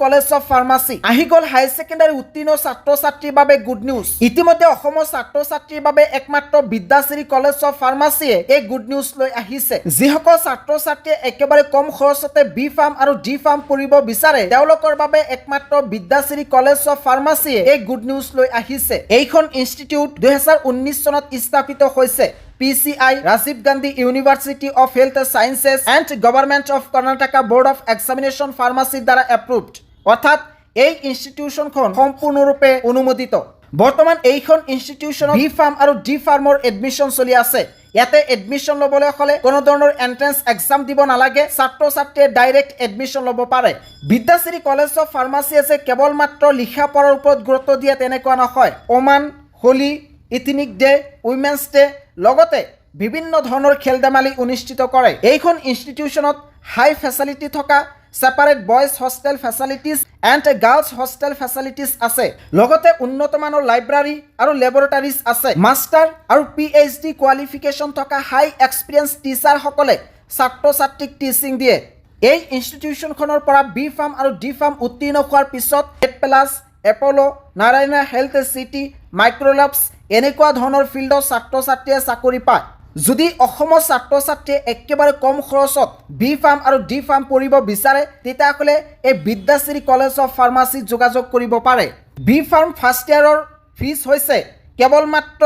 college of pharmacy আহি গ'ল হাই secondary উত্তীৰ্ণ ছাত্ৰ ছাত্ৰীৰ বাবে গুড নিউজ ইতিমধ্যে অসমৰ ছাত্ৰ ছাত্ৰীৰ বাবে একমাত্ৰ বিদ্যাশ্ৰী কলেজ অফ ফাৰ্মাচীয়ে এই গুড নিউজ লৈ আহিছে যিসকল ছাত্ৰ ছাত্ৰীয়ে একেবাৰে কম খৰচতে বি ফাৰ্ম আৰু ডি ফাৰ্ম পঢ়িব বিচাৰে তেওঁলোকৰ বাবে একমাত্ৰ বিদ্যাশ্ৰী কলেজ অফ ফাৰ্মাচীয়ে এই গুড নিউজ লৈ আহিছে এইখন ইনষ্টিটিউট 2019 চনত স্থাপিত হৈছে PCI Rajiv Gandhi University of Health Sciences and Government of Karnataka Board of Examination Pharmacy দ্বাৰা approved অৰ্থাৎ এই ইনষ্টিটিউশনখন সম্পূৰ্ণৰূপে অনুমোদিত বৰ্তমান এইখন ইনষ্টিটিউশনত বি ফাৰ্ম আৰু ডি ফাৰ্মৰ এডমিশন চলি আছে ইয়াতে এডমিশন লবলৈ হলে কোনো ধৰণৰ এন্ট্ৰেন্স এক্সাম দিব নালাগে ছাত্ৰ ছাত্ৰীয়ে ডাইৰেক্ট এডমিশন লব পাৰে বিদ্যাশ্ৰী কলেজ অফ ফাৰ্মাচী আছে কেৱল মাত্ৰ লিখা পঢ়াৰ ওপৰত গুৰুত্ব দিয়ে তেনেকুৱা নহয় ওমান Holi ethnic day women's day লগতে বিভিন্ন ধৰণৰ খেল ধেমালি অনুষ্ঠিত কৰে এইখন ইনষ্টিটিউশনত হাই ফেচিলিটি থকা separate boys hostel facilities and girls hostel facilities আছে লগতে উন্নত মানৰ লাইব্ৰেৰী আৰু লেবৰেটৰীজ আছে মাষ্টাৰ আৰু PhD কোৱালিফিকেশ্যন থকা হাই এক্সপিৰিয়েন্স টিচাৰ সকলে ছাত্ৰ ছাত্ৰীক টিচিং দিয়ে এই ইনষ্টিটিউশনখনৰ পৰা বি ফাৰ্ম আৰু ডি ফাৰ্ম উত্তীৰ্ণ হোৱাৰ পিছত প্লাছ এপলো নাৰায়ণা হেল্থ সিটি মাইক্ৰলাবছ এনেকুৱা ধৰণৰ ফিল্ডৰ ছাত্ৰ ছাত্ৰীয়ে চাকৰি পায় যদি অসমৰ ছাত্ৰ ছাত্ৰীয়ে একেবাৰে কম খৰচত বি ফাৰ্ম আৰু ডি ফাৰ্ম পঢ়িব বিচাৰে তেতিয়াহ'লে এই বিদ্যাশ্ৰী কলেজ অফ ফাৰ্মাচী যোগাযোগ কৰিব পাৰে বি ফাৰ্ম ফাৰ্ষ্ট ইয়াৰৰ ফিজ হৈছে কেৱল মাত্ৰ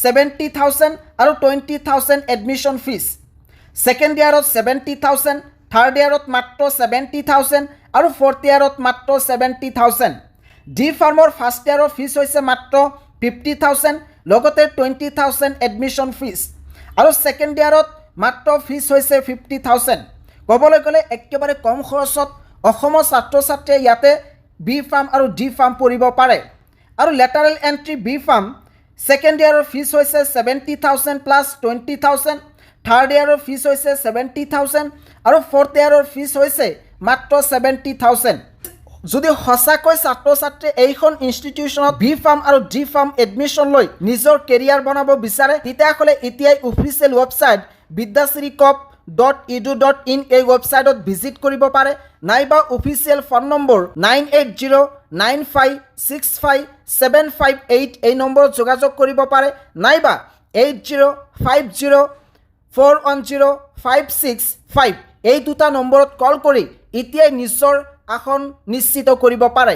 70,000 আৰু 20,000 এডমিশ্যন ফিজ ছেকেণ্ড ইয়াৰত 70,000 থাৰ্ড ইয়াৰত মাত্ৰ 70,000 আৰু ফৰ্থ ইয়াৰত মাত্ৰ 70,000 ডি ফাৰ্মৰ ফাৰ্ষ্ট ইয়াৰৰ ফিজ হৈছে মাত্ৰ 50,000 লগতে 20,000 এডমিশ্যন ফিজ আৰু ছেকেণ্ড ইয়াৰত মাত্ৰ ফিজ হৈছে 50,000 ক'বলৈ গ'লে একেবাৰে কম খৰচত অসমৰ ছাত্ৰ ছাত্ৰীয়ে ইয়াতে বি ফাৰ্ম আৰু ডি ফাৰ্ম পঢ়িব পাৰে আৰু lateral entry B pharm second ইয়াৰৰ ফিজ হৈছে 70,000 প্লাছ 20,000 থাৰ্ড ইয়াৰৰ ফিজ হৈছে 70,000 আৰু ফৰ্থ ইয়াৰৰ ফিজ হৈছে মাত্ৰ 70,000 যদি সঁচাকৈ ছাত্ৰ ছাত্ৰীয়ে এইখন ইনষ্টিটিউশনত বি ফাৰ্ম আৰু ডি ফাৰ্ম এডমিশ্যন লৈ নিজৰ কেৰিয়াৰ বনাব বিচাৰে তেতিয়াহ'লে এতিয়াই অফিচিয়েল ৱেবছাইট vidyashrikop.edu.in এই ৱেবছাইটত ভিজিট কৰিব পাৰে নাইবা অফিচিয়েল ফোন নম্বৰ 9809565758 এই নম্বৰত যোগাযোগ কৰিব পাৰে নাইবা 8050410565 এই দুটা নম্বৰত কল কৰি এতিয়াই নিজৰ আসন নিশ্চিত কৰিব পাৰে